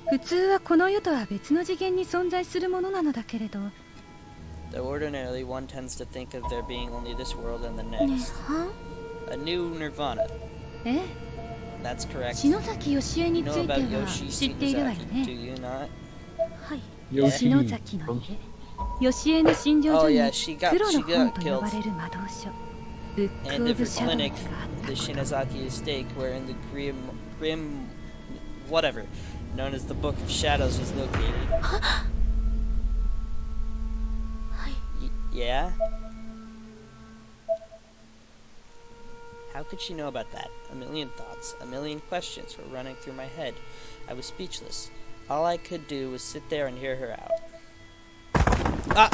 普通はこの世とは別の次元に存在するものなのだけれど。Though ordinarily one tends to think of there being only this world and the next. A new nirvana. ええ。That's correct. 篠崎義恵については知っているわよ Do ね。 you not? はい。 Yoshi. 篠崎の家。義恵の診療所 Oh に yeah, she got 黒の she 本 got と呼 killed. ばれる魔導書。ブック And オ of ブ her シャドウズ clinic, があった the 頃。 Shinazaki estate, wherein the grim, whatever, known as the Book of Shadows, was located. Yeah? How could she know about that? A million thoughts, a million questions were running through my head. I was speechless. All I could do was sit there and hear her out. Ah!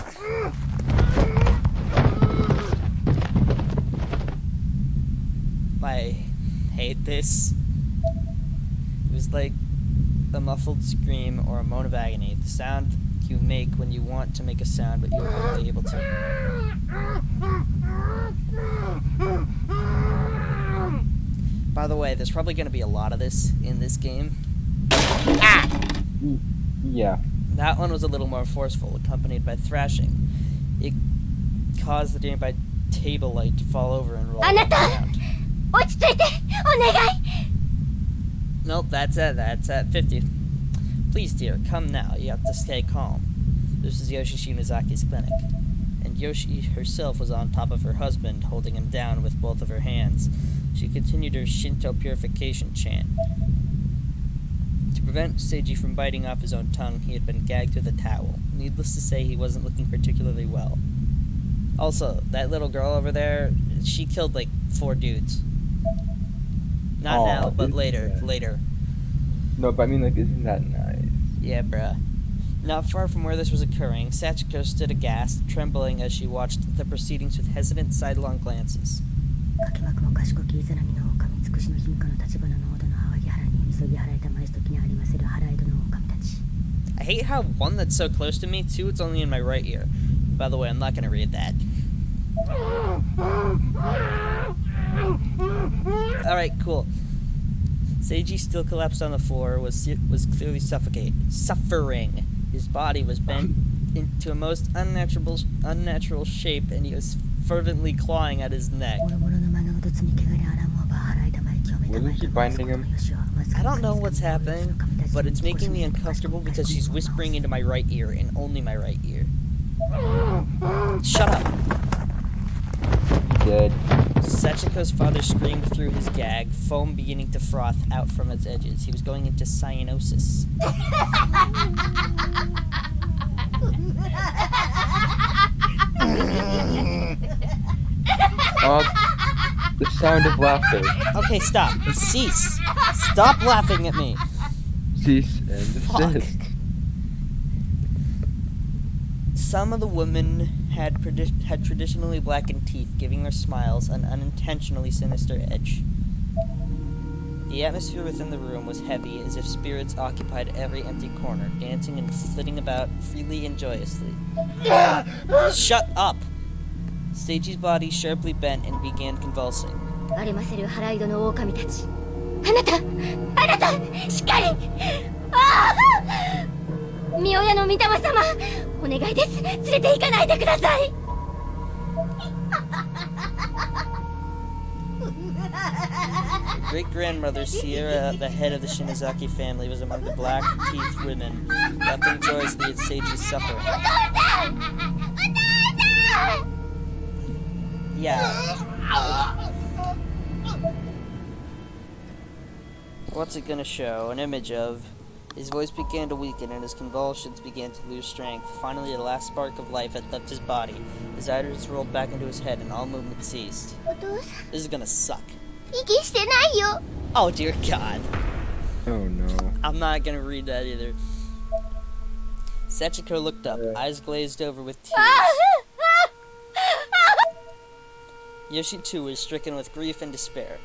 I hate this. It was like a muffled scream or a moan of agony. The sound you make when you want to make a sound, but you're only able to. By the way, there's probably going to be a lot of this in this game. Ah! Yeah. That one was a little more forceful, accompanied by thrashing. It caused the nearby table light to fall over and roll around. Nope, that's at 50. Please, dear, come now. You have to stay calm. This is Yoshi Shinazaki's clinic. And Yoshi herself was on top of her husband, holding him down with both of her hands. She continued her Shinto purification chant. To prevent Seiji from biting off his own tongue, he had been gagged with a towel. Needless to say, he wasn't looking particularly well. Also, that little girl over there, she killed like 4 dudes. Not now, but later. No, but I mean, like, isn't that nice? Yeah, bruh. Not far from where this was occurring, Sachiko stood aghast, trembling as she watched the proceedings with hesitant, sidelong glances. I hate how, 1, that's so close to me, 2, it's only in my right ear. By the way, I'm not gonna read that. Alright, cool. Seiji still collapsed on the floor, was clearly suffering. His body was bent into a most unnatural shape, and he was fervently clawing at his neck. Wasn't she binding him? I don't know what's happening, but it's making me uncomfortable because she's whispering into my right ear, and only my right ear. Shut up! Dead. Sachiko's father screamed through his gag, foam beginning to froth out from its edges. He was going into cyanosis. The sound of laughter. Okay, stop. Cease. Stop laughing at me. Cease and desist. Some of the women had traditionally blackened teeth, giving their smiles an unintentionally sinister edge. The atmosphere within the room was heavy, as if spirits occupied every empty corner, dancing and flitting about freely and joyously. Shut up! Seiji's body sharply bent and began convulsing. Great-grandmother Sierra, the head of the Shinazaki family, was among the black-teethed women, laughing joyously at Seiji's suffering. Yeah. What's it gonna show? An image of... His voice began to weaken and his convulsions began to lose strength. Finally, the last spark of life had left his body. His eyelids rolled back into his head and all movement ceased. This is gonna suck. Oh dear God. Oh no. I'm not gonna read that either. Sachiko looked up, eyes glazed over with tears. Yoshi too was stricken with grief and despair.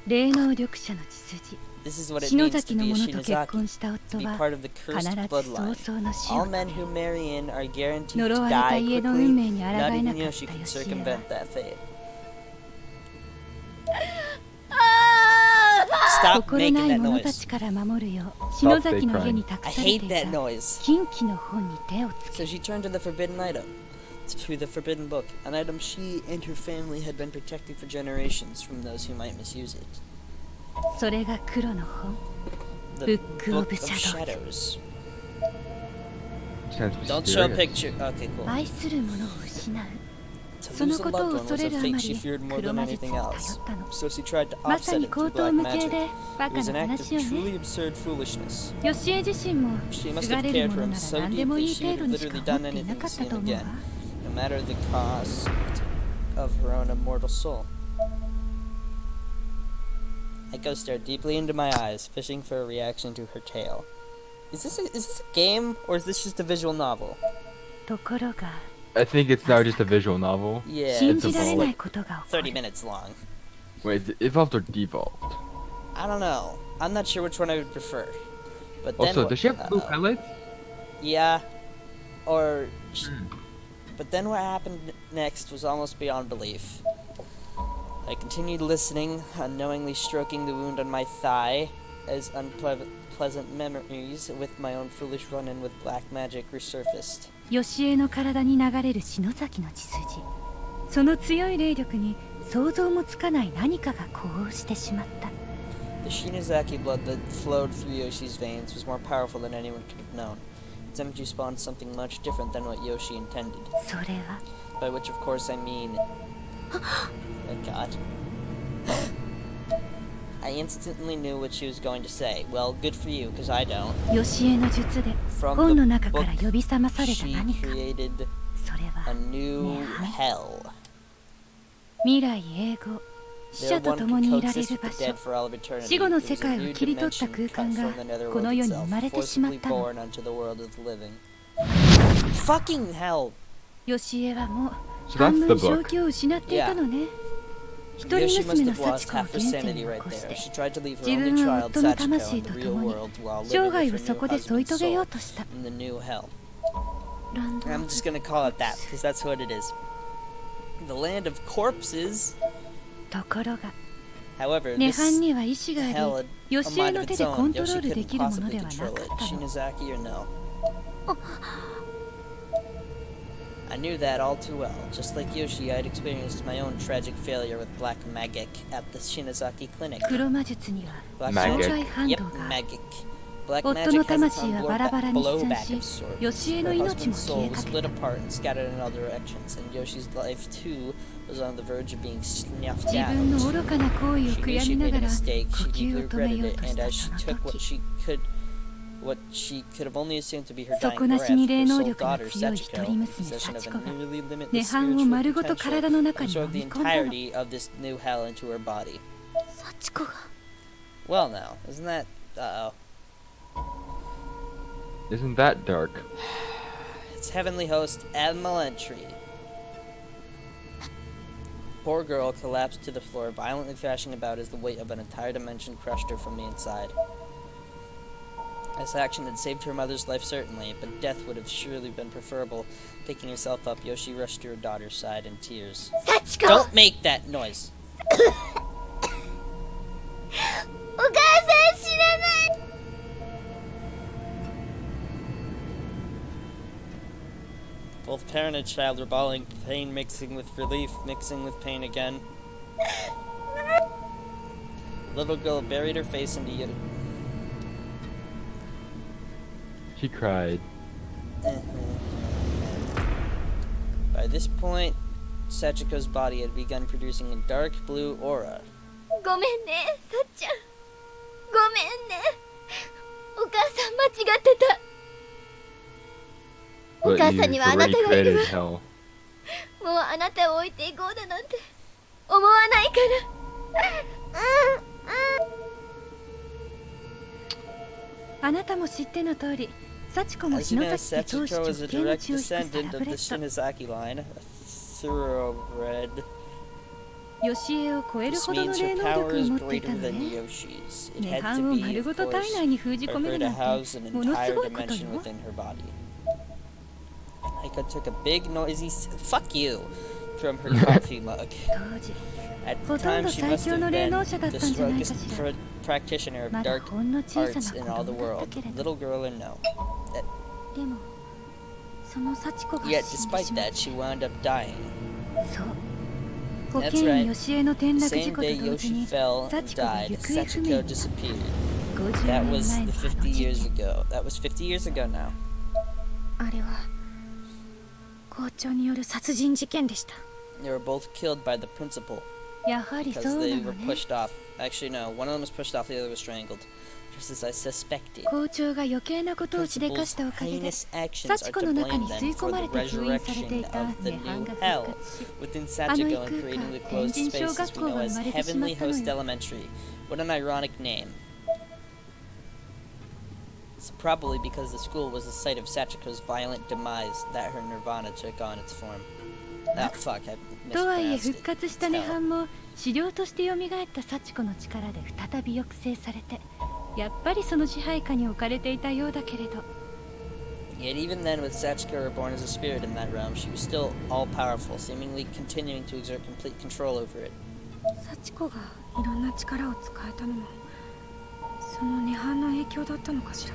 This is what it means to be a Shinazaki, to be part of the cursed bloodline. All men who marry in are guaranteed to die quickly. Not even Yoshi can circumvent that fate. Stop 心 making ない that 者た noise. ちから守るよう篠崎の家に I 託されてい hate た that noise. 禁忌の本に手をつ So she turned to the forbidden item. To the forbidden book, an item she and her family had been protecting for generations from those who might misuse it. けそれが黒の本 The Book Book of of Shadows. Shadows. Sounds Don't show a mysterious. picture. Okay, cool. 愛する者を失う To その lose a こと loved を one 恐 was れ a るあ fate ま she り feared more 黒 than 魔術 anything に頼 else. ったの So she tried to まさ offset に it 口 through 頭 black 無形 magic. でバ It カ was な an act 話よ of ね truly absurd foolishness. ヨシエ自身も She must すが have れ cared る for もの him なら so 何でも deeply いい she 程 would 度 have にしか literally 思 done っていな anything か to っ see た him と思うわ again, no matter the cost of her own immortal soul. Eiko stared deeply into my eyes, fishing for a reaction to her tale. Is this a game, or is this just a visual novel? ところが I think it's now just a visual novel. Yeah, 信 it's じられ about ない like ことが起こ 30る minutes long. Wait, is it evolved or devolved? I don't know. I'm not sure which one I would prefer. But then Also, what- does she have blue highlights? Yeah. Or... But then what happened next was almost beyond belief. I continued listening, unknowingly stroking the wound on my thigh, as unpleasant memories with my own foolish run-in with black magic resurfaced. ヨシエの体に流れる篠崎の血筋その強い霊力に想像もつかない何かが呼応してしまった The Shinozaki blood that flowed through Yoshi's veins was more powerful than anyone could have known. Its energy spawned something much different than what Yoshi intended. それは By which, of course, I mean... oh, God. I instantly knew what she was going to say. Well, good for you, because I don't. ヨシエの術で From 本 the の中から book, 呼び覚まされた she 何か created それ a は new hell. 未来永劫死 There 者と one 共 could にいられ coexist る場 with the 所 dead for all of eternity. 死後の It was 世 a 界を new 切り取った dimension 空間 cut が from the netherworld この世に itself, 生まれてしまっ forcibly たの born unto the world of the living. Fucking hell! ヨシエはもう So 半 that's 分 the 正 book. 気を失っていたのね一人 Yoshi must 娘の have 幸 lost 子を half 現 her 世 sanity に right 残し there. て She tried to leave her 自 only 分は child 夫の Sachiko 魂 in と the 共 real に world while 生 living 涯 with を her そ new こで添い husband's 遂げよ soul うとした in the new hell. ランド I'm just gonna call it that, because that's what it is. The land of corpses. ところが However, 涅 this 槃には意志が hell あ had りヨ a シエ mind の of 手 its でコ own. ントロー Yoshi ルで couldn't きるもの possibly ではなか control っ it. たの Shinozaki or no. I knew that all too well. Just like Yoshi, I had experienced my own tragic failure with black magic at the Shinozaki clinic. 黒魔術には Black マギック障害反 Yep, 動がある magic. Black 夫の magic has its 魂 own はバラバラに飛散 blowback し of sorts. ヨシエ Her の命も husband's 消 soul え was かけ split た apart and scattered in all directions, and Yoshi's life too was on the verge of being snuffed 自分の out. 愚かな行為を She 悔 knew や she'd みな made が a ら mistake. 呼 She 吸 deeply を止め regretted よう it, とし and た as そ she の took 時 what she could have only assumed to be her 底 dying な breath, しに her 霊能 sole 力の daughter 強い一 Sachiko, 人 in 娘 possession of 幸 a 子が nearly 涅 limitless 槃を spiritual 丸ごと potential, 体の中に飲 absorbed the み込んだの entirety of this new hell into her body. 幸子が Well, now, isn't that... Uh-oh. Isn't that dark? It's heavenly host Admalentry. Poor girl collapsed to the floor, violently thrashing about as the weight of an entire dimension crushed her from the inside. This action had saved her mother's life certainly, but death would have surely been preferable. Picking herself up, Yoshi rushed to her daughter's side in tears. 幸子 Don't make that noise! お母さん死なない Both parent and child were bawling, pain mixing with relief, mixing with pain again. Little girl buried her face into you. She cried. By this point, Sachiko's body had begun producing a dark blue aura. ごめんねさっちゃんごめんねお母さん間違ってた But お母 you've さんにはあな already たがいる created わ hell. もうあなたを置いていこうだなんて思わないからあなたも知っての通り幸子も As you 篠 know, 崎家当主 Sachiko is a 直系の direct 血を引くサラ descendant ブ of レ the ッド Shinozaki line, a thoroughbred. ヨシエを超える This ほどの means 霊 her 能 power 力を is 持っていた greater の than ね Yoshi's. It 涅 had 槃 to を be, 丸 of ごと体 course, 内に封じ for 込め her る to なんて house an ものす entire ごいこと dimension よ within her body. Aiko took a big noisy... Fuck you! from her coffee mug. 当時 At the ほとん time, ど she 最 must 強 have の霊 been 能者だっ the たんじゃないか strongest しら。 practitioner of まだ dark ほんの小さ arts な in all 子 the 供だっ world, たけれど little girl or no. でもその幸子が死ん Yet, で despite しまっ that, she wound up dying. そう保 That's 健 right. 院吉江の転 The 落事 same 故と day 同時 Yoshi に fell and 幸子が died, 行方不明 Sachiko に disappeared. 50 That 年 was 前の the あの 50事 years 件 ago. That was 50 years ago now. あれは校長による殺人事件でした They were both killed by the principal やはり because そうな they の were ね pushed off. Actually, no. One of them was pushed off, the other was strangled. Just as I suspected. 校長が余計なことをしでか Principal's したおかげで heinous actions 幸 are 子 to の中 blame に吸い then 込 for ま the れて封印されて resurrection いた of the 涅槃 new が hell 復活し within あの Sachiko 異 and 空 creating 間 the 天 closed 神小 spaces 学 we 校 know が as 生まれてしまっ Heavenly たの Host よ Elementary. What an ironic name. It's probably because the school was the site of Sachiko's violent demise that her nirvana took on its form. Ah, fuck, I とはいえ mispronounced 復 it. 活した It's 涅 hell. 槃も資料として蘇った幸子の力で再び抑制されてやっぱりその支配下に置かれていたようだけれど Yet even then, with Sachiko reborn as a spirit in that realm, she was still all-powerful, seemingly continuing to exert complete control over it. 幸子がいろんな力を使えたのもその涅槃の影響だったのかしら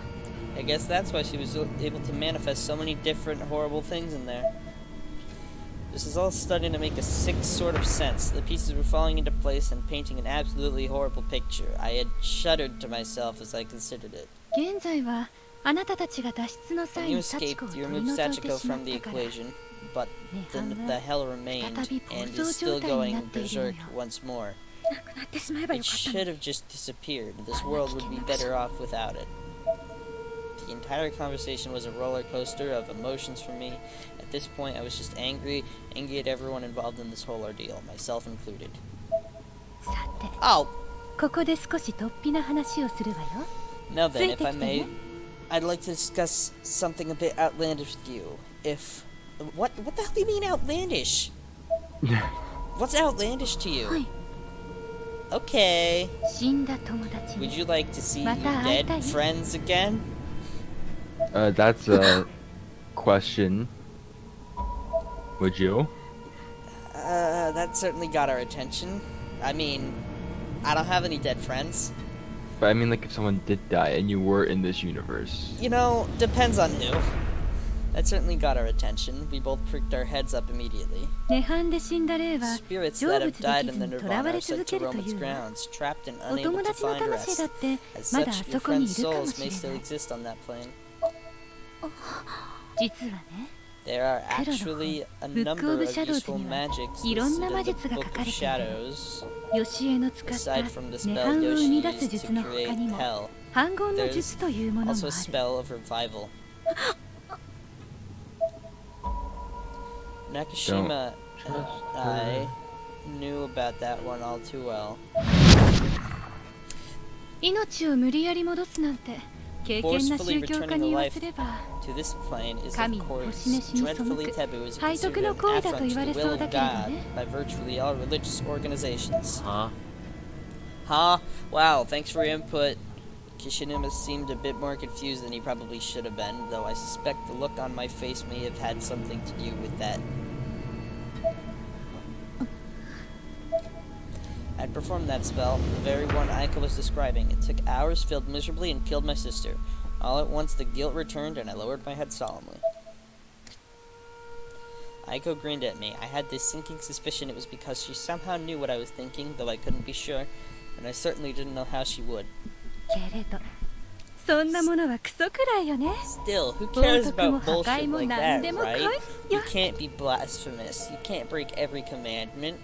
I guess that's why she was able to manifest so many different horrible things in there. This is all starting to make a sick sort of sense. The pieces were falling into place and painting an absolutely horrible picture. I had shuddered to myself as I considered it. 現在はあなたたちが脱出の When 際 you に幸子を escaped, 取 you り removed 除いて Sachiko しまっ from the たから equation, but the 涅槃が hell remained 再び暴 and 走 is still 状態に going なっているのよ berserk once more. なくなってしまえば It よかったの should have just disappeared. This world would be better off without it. The entire conversation was a roller coaster of emotions for me. At this point, I was just angry at everyone involved in this whole ordeal, myself included. さて Oh, ここで少し突飛な話をするわよ now then, if I ついてきて may, ね I'd like to discuss something a bit outlandish with you. If what the hell do you mean outlandish? What's outlandish to you? はい Okay. 死んだ友達 Would に you like to see your また会い dead たい friends again? That's a question. Would you? That certainly got our attention. I mean, I don't have any dead friends. But I mean, like, if someone did die and you were in this universe. You know, depends on who. That certainly got our attention. We both pricked our heads up immediately. 涅槃で死んだ霊は Spirits 成 that 仏 have でき died ず in the に囚わ nirvana れ are said 続 to けると roam い its うわ grounds, trapped and お unable 友 to 達の find 魂だ rest. って As まだあ such, そ your こにい friends' るかも souls し may れ still ない exist on that plane. 実はね There are 黒の actually a ブック number オブ of シャドウズ useful には magics いろんな listed 魔 in the 術が書 Book か of れている Shadows. ヨシエの使った Aside from the 涅 spell 槃を生み Yoshi 出す used 術 to の他 create にも hell, 反言の術というものもあ also a る spell of revival. Nakashima and I knew about that one all too well. 命を無理やり戻すなんて敬虔な宗教家に言わせれば To this plane is of 神の course 星飯に背 dreadfully く taboo as 背 considered 徳の an 行為だと affront 言わ to れ the そ will うだ of けれど God ね by virtually all religious organizations. Huh? Huh? Wow, thanks for your input. Kishinuma seemed a bit more confused than he probably should have been, though I suspect the look on my face may have had something to do with that. I'd performed that spell, the very one Aiko was describing. It took hours, failed miserably, and killed my sister. All at once the guilt returned, and I lowered my head solemnly. Aiko grinned at me. I had this sinking suspicion it was because she somehow knew what I was thinking, though I couldn't be sure, and I certainly didn't know how she would. けれどそんなものはクソくらいよね Still, who cares 道徳も about 破壊 bullshit も like 何 that, でも来 right? い You よ can't be blasphemous. You can't break every commandment.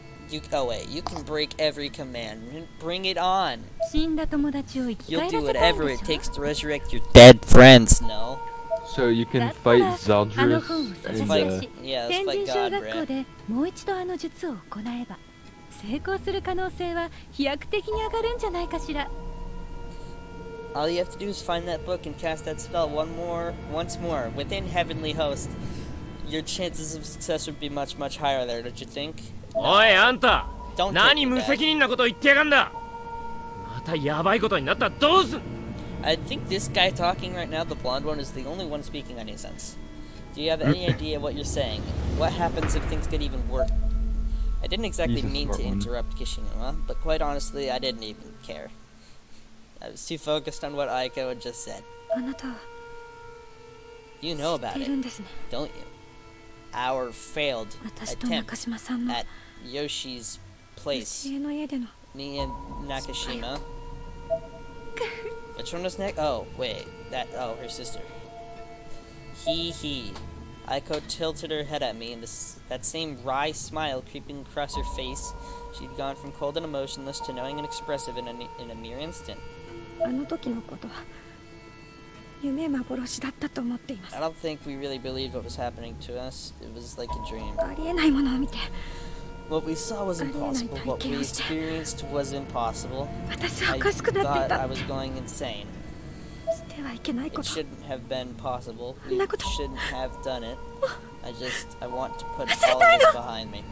Oh wait, you can break every commandment. Bring it on. 死んだ友達を生き You'll 返ら do せたいん whatever で it しょ takes to resurrect your dead friends. No. So you can だった fight らあの Zeldris 本を探し in 出 the... し Yeah, let's 天 fight 神小 God, 学校 Brett. でもう一度あの術を行えば成功する可能性は飛躍的に上がるんじゃないかしら All you have to do is find that book and cast that spell once more, within Heavenly Host. Your chances of success would be much, much higher there, don't you think? おいあんた Don't take 何 it 無 back. 責任なこと言ってやがんだまたヤバいことになったらどうすん I think this guy talking right now, the blonde one, is the only one speaking any sense. Do you have any idea what you're saying? What happens if things get even worse? I didn't exactly He's a mean to smart one. interrupt Kishinuma, but quite honestly, I didn't even care. I was too focused on what Aiko had just said. あなたは You know 知っ about てい it, るんですね。 don't you? Our failed 私と attempt 中島さんの at Yoshi's place. 家の家での Me and Nakashima. Which one was next? Oh, wait. Her sister. He. Aiko tilted her head at me, and that same wry smile creeping across her face. She'd gone from cold and emotionless to knowing and expressive in a mere instant. あの時のことは夢幻だったと思っています。 I don't think we really believed what was happening to us. It was like a dream. ありえないものを見て What we saw was impossible. What we experienced was impossible. 私は I おかしくなってい thought た。 I was going insane. してはいけないこ It と。 shouldn't have been possible. We そんなこと shouldn't have done it. I want to put all of this behind me.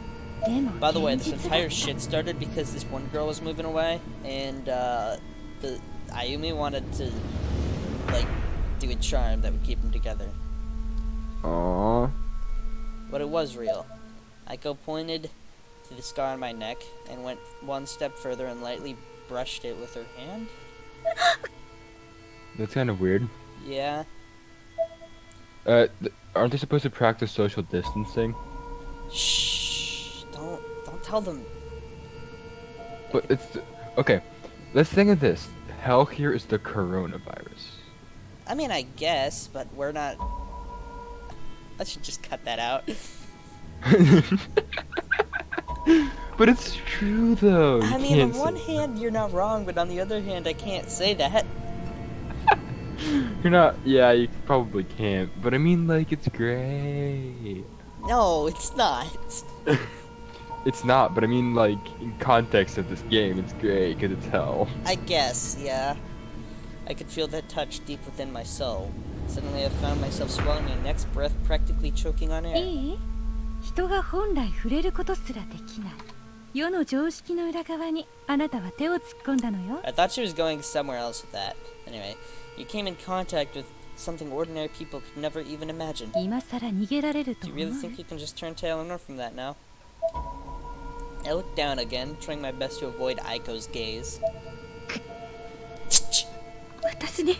でも By the way, 現 this 実だ entire shit started because this one girl was moving away, and the Ayumi wanted to like do a charm that would keep them together. Aww. But it was real. Aiko pointed to the scar on my neck and went one step further and lightly brushed it with her hand. That's kind of weird. Yeah. Aren't they supposed to practice social distancing? Shh. Don't tell them. But okay. Let's think of this. Hell here is the coronavirus. I mean, I guess, but we're not. I should just cut that out. But it's true though. I You mean, on can't one say- hand, you're not wrong, but on the other hand, I can't say that. You're not. Yeah, you probably can't. But I mean, like, it's great. No, it's not. It's not. But I mean, like, in context of this game, it's great because it's hell. I guess, yeah. I could feel that touch deep within my soul. Suddenly, I found myself swallowing my next breath, practically choking on air. いい？人が本来触れることすらできない世の常識の裏側にあなたは手を突っ込んだのよ。 I thought she was going somewhere else with that. Anyway, you came in contact with something ordinary people could never even imagine. 今さら逃げられると Do 思 you う really think you can just turn tail and run from that now? I looked down again, trying my best to avoid Aiko's gaze. 私に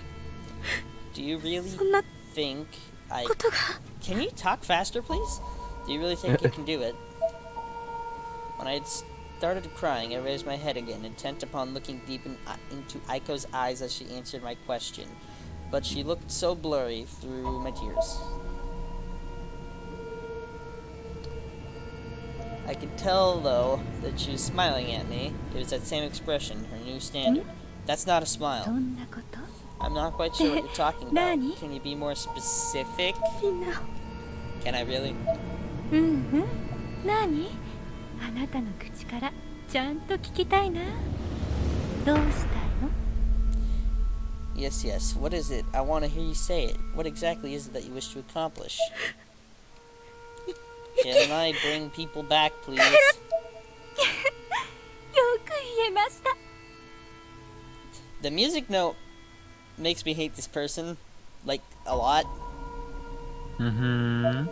Do you really そんな think I... ことが Can you talk faster, please? Do you really think you can do it? When I had started crying, I raised my head again, intent upon looking deep into Aiko's eyes as she answered my question. But she looked so blurry through my tears. I could tell, though, that she was smiling at me. It was that same expression, her new standard. That's not a そ smile. んなこと I'm not quite sure what you're talking about. Nani? Can you be more specific? みんな Can I really? うんうん何あなたの口からちゃんと聞きたいなどうしたいの Yes, yes. What is it? I want to hear you say it. What exactly is it that you wish to accomplish? Can I bring people back, please? よく言えました The music note makes me hate this person, like, a lot. Mm-hmm.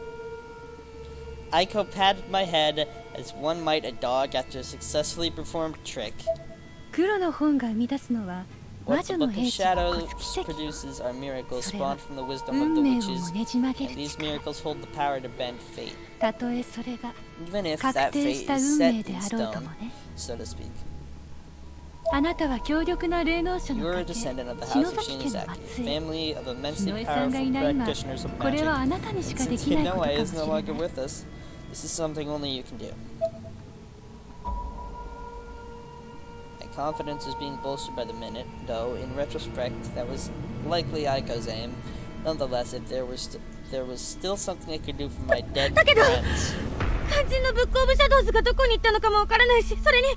Aiko patted my head as one might a dog after a successfully performed trick. 黒の本が生み出すのは魔 What the 女の Book of 英知が Shadows 起こす奇跡 produces are miracles それは spawned from the wisdom of the 運命を witches, もねじ曲げ and る these 力 miracles hold the power to bend fate, たとえそれが even if 確 that 定 fate した is 運 set 命で in あろうとも stone, ね so to speak. あなたは強力な霊能者 You の are a 家 descendant of the 篠 house of 崎家の Shinozaki, 末裔 family of 日 immensely 野江さんがい powerful ない今 practitioners of これは magic. あなたにしかで Since きない Hinoe ことかも is し no れない longer with us, this is something only you can do. My confidence is being bolstered by the minute, though in retrospect that was likely Aiko's aim. Nonetheless, if there was still something I could do for my dead friends. 肝心のブックオブシャドウズがどこに行ったのかもわからないしそれに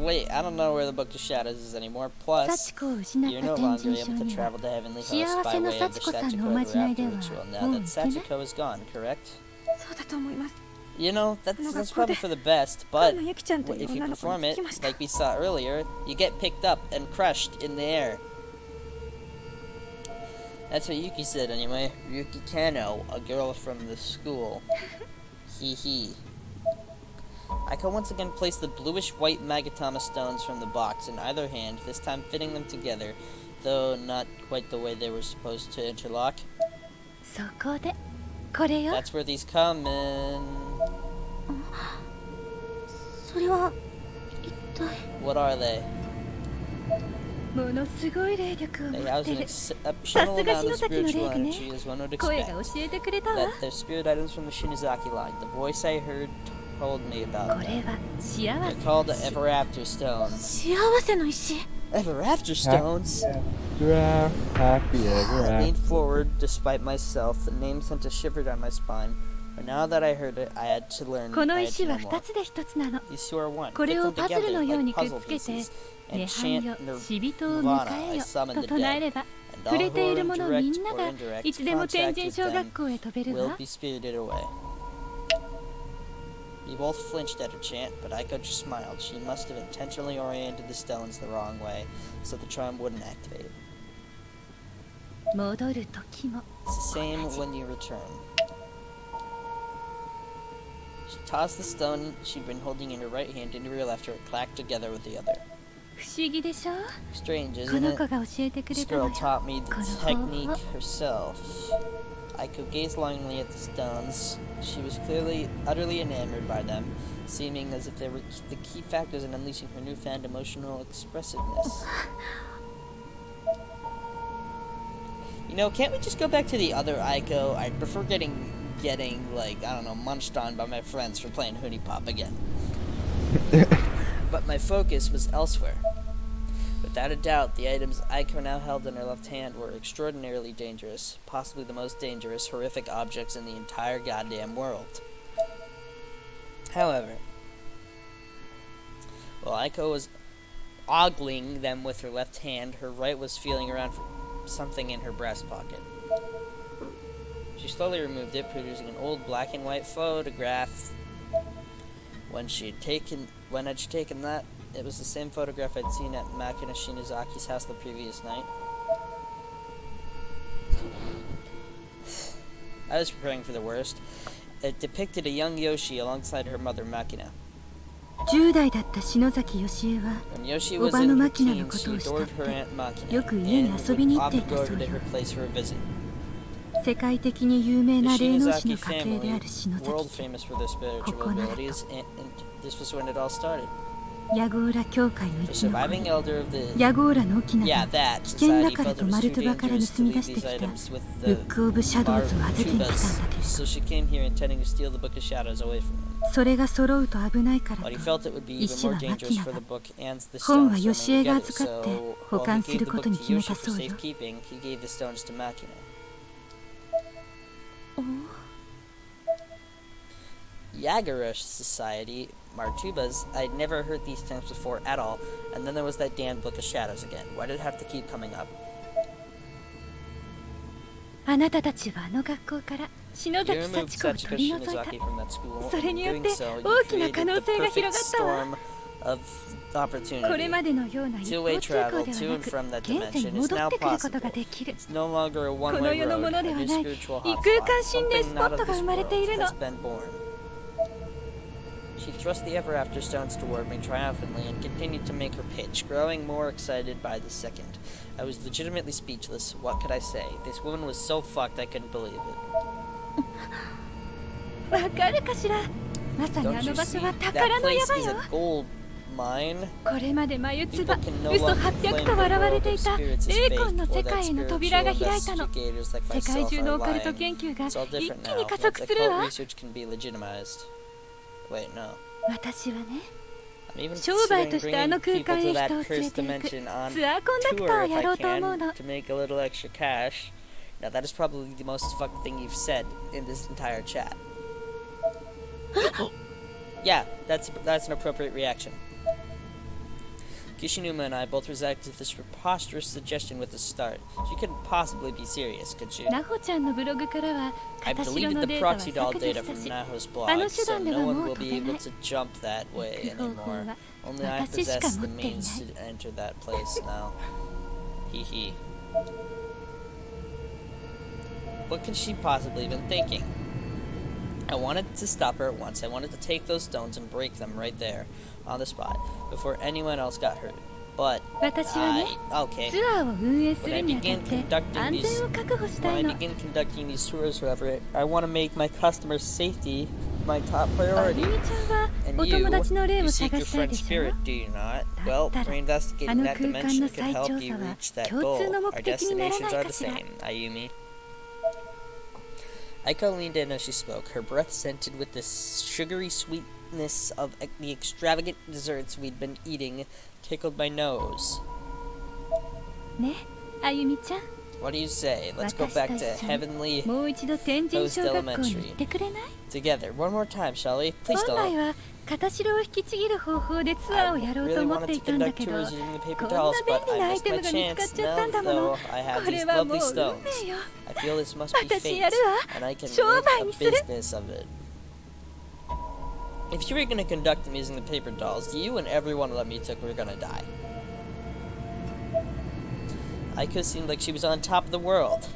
Wait, I don't know where the Book of Shadows is anymore. Plus, 幸子を失っ you're た no 天 longer 神 able 症 to には travel to Heavenly Host 幸 by せの way of the 幸子さんのお Sachiko まじないで Raptor は ritual. も Now う that 行けない Sachiko is gone, correct? そうだと思います You know, that's Ano, probably bakit? for the best, 河 but 野由紀ちゃんという if you 女の子 perform に聞 it, きました like we saw earlier, you get picked up and crushed in the air. That's what Yuki said anyway. Ryuki Kano, a girl from the school. Hee hee. Aiko once again placed the bluish-white Magatama stones from the box in either hand, this time fitting them together, though not quite the way they were supposed to interlock. そこでこれよ。 That's where these come in. それは一体 What are they? ものすごい霊力を They 持 house って an る。 exceptional amount of spiritual energy, as one would 声 expect. が教えてくれたわ。 That they're spirit items from the Shinozaki line. The voice I heard told me こ about れ them. は幸 They're せ called の the 石。 Ever After Stones. 幸せの石。 Ever After Stones? Happy ever I leaned after. forward despite myself. The name sent a shiver down my spine. But now that I heard it, I had to learn. この I had 石 to は know 2 more. つで1つなの。 These two are one. これ Fit を them パズル together のよう like にくっ puzzle つけて pieces. 涅 And 槃 chant よ Nirvana 死人を I 迎えよ summon と the 唱え dead. れば And 触 all れ who てい are る in 者みん direct な or が indirect いつでも天 contact 神 with 小 them 学校へ飛べる will わ。 be spirited away. We both flinched at her chant, but Aiko just smiled. She must have intentionally oriented the stones the wrong way, so the charm wouldn't activate. 戻る時も It's the same when you return. She tossed the stone she'd been holding in her right hand into her left, where it clacked together with the other. 不思議でしょ。 Strange, こ isn't の it? 子が教えてくれ This たの girl よ。 taught me the この technique 方法 herself. Aiko gazed longingly at the stones. She was clearly, utterly enamored by them, seeming as if they were the key factors in unleashing her newfound emotional expressiveness. You know, can't we just go back to the other Aiko? I'd prefer getting like, I don't know, munched on by my friends for playing Hoonie Pop again. But my focus was elsewhere. Without a doubt, the items Aiko now held in her left hand were extraordinarily dangerous, possibly the most dangerous, horrific objects in the entire goddamn world. However, while Aiko was ogling them with her left hand, her right was feeling around for something in her breast pocket. She slowly removed it, producing an old black and white photograph. When had she taken that? It was the same photograph I'd seen at Makina Shinazaki's house the previous night. I was preparing for the worst. It depicted a young Yoshi alongside her mother Makina. 10代だった篠崎義恵は When Yoshi お was ば in の her マキナの teens, こと she を慕 adored っ her て aunt Makina よく家に and 遊びに行ってい would た often そう go over to よ。 her place for a visit. 世界的に有名 The な霊能師 Shinozaki の家系であ family, る篠 world 崎 famous for their spiritual ここならと。 abilities, and this was when it all started. ヤゴーラ教会の The 生き残 surviving り elder of the ヤゴーラの沖縄 yeah, が that 危険だ society から felt と it マ was ル too トバから dangerous 盗 to み出 leave して these きた items with ブッ the ク・オブ・シャドウズを預けに来たんだけ Martubas, れ so she came here intending to steal the Book of Shadows away from him. どそれが揃うと危ないから But he と felt it would be even 石 more はマ dangerous キナ for が the book and the 本は stones ヨシエ swimming が together, 預かって so 保 while 管 he す gave る the こ book とに to 決め Yoshi た for そうよ。 safekeeping, he gave the stones to Makina. お Yagura Society, Martubas, I'd never heard these terms before at all, and then there was that damn Book of Shadows again. Why did it have to keep coming up? あなたたちはあの学校から篠 You 崎 removed 幸子を Sachiko 取り除いた。 Shinozaki from that school, それ and によ in って doing so, you 大きな created 可能 the 性が perfect 広がったわ。 storm of これ opportunity. までのような一方 Two-way 通行では travel な to and く from that 現世に dimension is 戻 now ってくることが possible. できる。 It's no longer a こ one-way の世のも road, ので a は new ない spiritual 異空 hotspot. 間心霊 Something スポ not ッ of トが this 生まれ world ているの。 has been born. She thrust the ever after stones toward me triumphantly and continued to make her pitch, growing more excited by the second. I was legitimately speechless. What could I say? This woman was so fucked I couldn't believe it. わかるかしら。まさに Don't あ you の場 see? 所は That 宝の place 山 is よ。 a gold mine. これまで眉唾、 People can no 嘘 longer 800 claim と the 笑われ world て of いた spirits is 霊 fake 魂の or 世 that 界への spiritual 扉が開いたの。 investigators like 世界 myself 中 are のオカルト lying. 研究が It's all 一 different 気に now. 加 Once 速する occult わ。 research can be legitimized. Wait, no. 私はね、 I'm even 商売 considering としてあ bringing の空 people 間 to へ that 人を連れ cursed て行く dimension on ツアーコンダクター tour を if や I ろうと思う can の。 to make a little extra cash. Now that is probably the most fucked thing you've said in this entire chat. Yeah, that's an appropriate reaction. Kishinuma and I both reacted to this preposterous suggestion with a start. She couldn't possibly be serious, could she? ナホちゃんのブログからは I've 片白 deleted の the データは proxy 削 doll 除 data した from し、 Naho's あの blog, 手 so 段で no は one もう will 飛 be べ able ない。 to jump that way 行く方法 anymore. は Only I 私しか possess 持 the っていない means to enter that place now. Hee hee. What could she possibly have been thinking? I wanted to stop her at once. I wanted to take those stones and break them right there, on the spot, before anyone else got hurt. But 私はね okay. ツアーを運営す When る I にあたっ begin て conducting 安 these, 全を確保した when I いの begin conducting these tours, however, I want to make my customers' safety my top あゆ priority. みちゃんは And お友達の霊 you を seek 探 your したい friend's でしょ spirit, do you not? だ Well, ったら reinvestigating あの that 空間 dimension の could 再 help 調 you 査は reach that 共 goal. 通の Our 目的になら destinations ない are か the しら same, Ayumi. Aiko leaned in as she spoke, her breath scented with the sugary sweetness of the extravagant desserts we'd been eating tickled my nose. ねあゆみちゃん What do you say? Let's go 私 back と to 一緒 heavenly にもう一度天神小学校に行ってくれない together. One more time, shall we? Please 本来 don't. は片白を引きちぎる方法でツアーをやろうと really 思っ wanted てい to たんだ conduct けど tours using the paper こん dolls, な but 便利な I アイ missed テ my ムが見つかっ chance ちゃったん now, だも though の I have こ these れはもう lovely 運 stones. 命よ I feel this must be 私 fate, やるわ and I can 商 make 売 a にする business of it. If you were gonna conduct them using the paper dolls, you and every one of them you took were gonna die. Aiko seemed like she was on top of the world,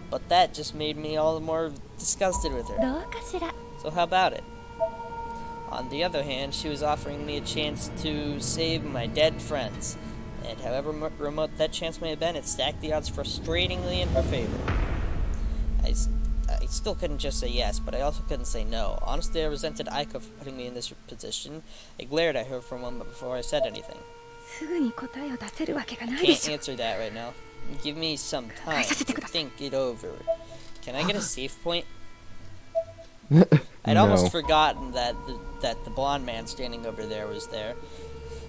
but that just made me all the more disgusted with her. どうかしら So how about it? On the other hand, she was offering me a chance to save my dead friends, and however remote that chance may have been, it stacked the odds frustratingly in her favor. I still couldn't just say yes, but I also couldn't say no. Honestly, I resented Aiko for putting me in this position. I glared at her for a moment before I said anything. すぐに答えを出せるわけがない I で can't しょ answer that right now. Give me some time to think it over. Can I get a save point? I'd No. almost forgotten that the blonde man standing over there was there.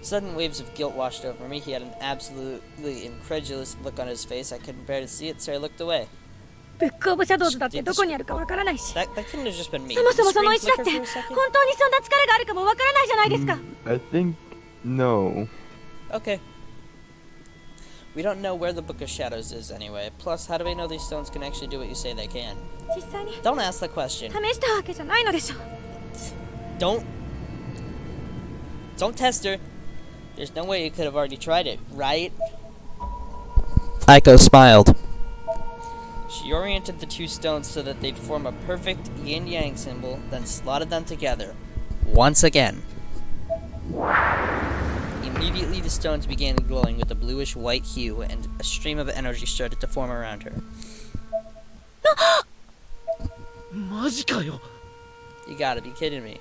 Sudden waves of guilt washed over me. He had an absolutely incredulous look on his face. I couldn't bear to see it, so I looked away. ブックオブシャドウズだってどこにあるかわからないし That couldn't have just been me. そも Did そ the もその screen 石だっ flicker て for a 本 second? 当にそんな力があるかもわからないじゃないですか I think no. Okay. We don't know where the Book of Shadows is anyway. Plus, how do we know these stones can actually do what you say they can? 実際に Don't ask the question. 試したわけじゃないのでしょ Don't test her. There's no way you could have already tried it, right? Aiko smiled. She oriented the two stones so that they'd form a perfect yin-yang symbol, then slotted them together. Once again. Immediately the stones began glowing with a bluish-white hue, and a stream of energy started to form around her. マジかよ You gotta be kidding me.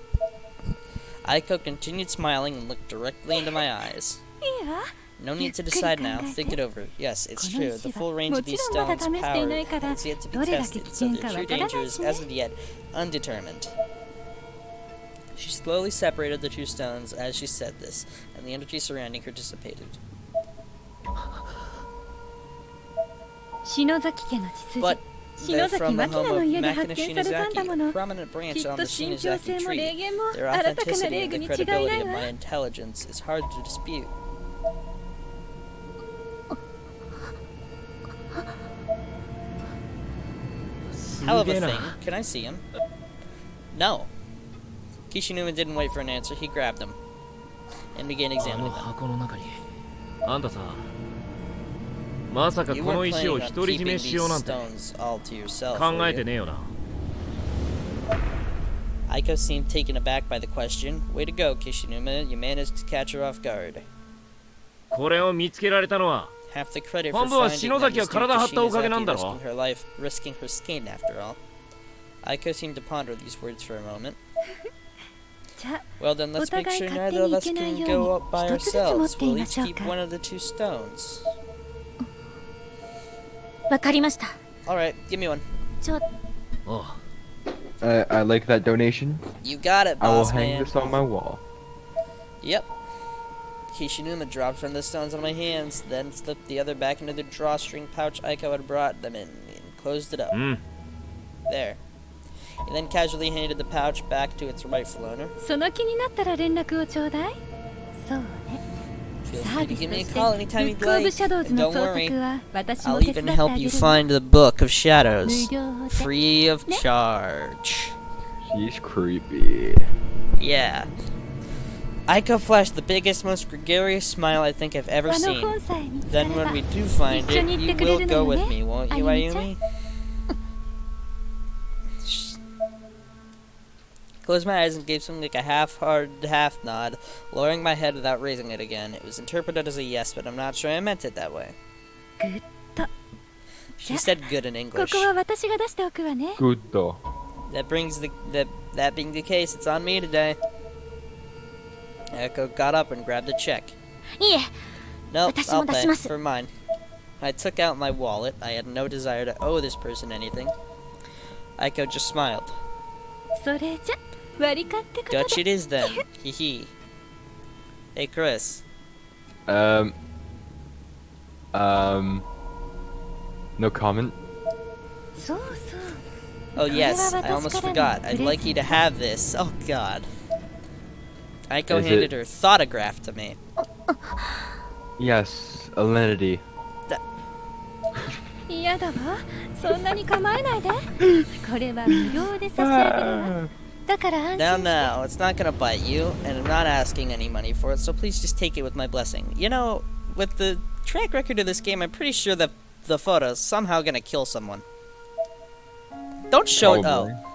Aiko continued smiling and looked directly into my eyes. いいわ No need to decide now. Think it over. Yes, it's true. The full range of these stones' power has yet to be tested, so their true danger is as of yet undetermined. She slowly separated the two stones as she said this, and the energy surrounding her dissipated. 篠崎家の血筋 But 篠 they're 崎 from the 牧野 home の of 家で発 Makina 見されたんだも Shinozaki, の a prominent branch きっ on と the 信憑 Shinozaki 性も霊 tree. 言も Their 新たかな authenticity 霊 and 具 the に違いな credibility い of わ my intelligence is hard to dispute. Hell of a thing. Can I see him? No. Kishinuma didn't wait for an answer. He grabbed them and began あの examining them. 箱の中にあんたさまさか You この weren't 石 planning を on 独り占 keeping め these しようなんて stones all to yourself, 考 were えて you? ねえよな Aiko seemed taken aback by the question. Way to go, Kishinuma. You managed to catch her off guard. これを見つけられたのは Half the credit for 半分は finding 篠 them 崎が is due 体 to 張ったおかげなん Shinozaki だろ risking her life, risking her skin after all. Aiko seemed to ponder these words for a moment. じゃ Well then, let's make sure お互い neither of us 勝手に行けない can ように go up by 一つずつ持っ ourselves. てい We'll ま each しょう keep か one of the two stones. わかりました Alright, give me one. ちょおう I like that donation. You got it, I will boss hang man. this on my wall. Yep. Kishinuma dropped one of the stones on my hands, then slipped the other back into the drawstring pouch Aiko had brought them in, and closed it up. うん There. He then casually handed the pouch back to its rightful owner. その気になったら連絡をちょうだいそうね Feel サ free ー to ビス give と me a して call ブ anytime ッ you'd クオブ like. シャドウズ And の don't 捜 worry, 索は私 I'll も手伝 even ってあ help げ you る find the Book of Shadows. 無料で Free of charge. She's creepy. Yeah. Aiko flashed the biggest, most gregarious smile I think I've ever あの seen. 本さえ見つかれ Then ば when we do find it, 一緒に行って you くれ will る go の with よね me, won't you, あゆみちゃん Ayumi? Closed my eyes and gave something like a half-hard half nod, lowering my head without raising it again. It was interpreted as a yes, but I'm not sure I meant it that way. グッド。 She said good in こ English. こは私が出しておくわね。 Good. That being the case, it's on me today. Echo got up and grabbed a check. いえ、 Nope, 私 I'll も出 pay します。 for mine. I took out my wallet. I had no desire to owe this person anything. Aiko just smiled. それじゃ割り勘ってことで。 Dutch it is then. Hee hee. Hey, Chris. No comment. そうそう。 Oh yes, I これは almost 私からの forgot. I'd プレゼント。 like you to have this. Oh god. Aiko Is handed it- her thoughtograph to me. Yes, Alinity. 嫌だわ。そんなに構えないで。これは無料で差し上げるわ。だから安 Now, 心。 now, it's not gonna bite you, and I'm not asking any money for it, so please just take it with my blessing. You know, with the track record of this game, I'm pretty sure that the photo's somehow gonna kill someone. Don't show it. Probably. Oh.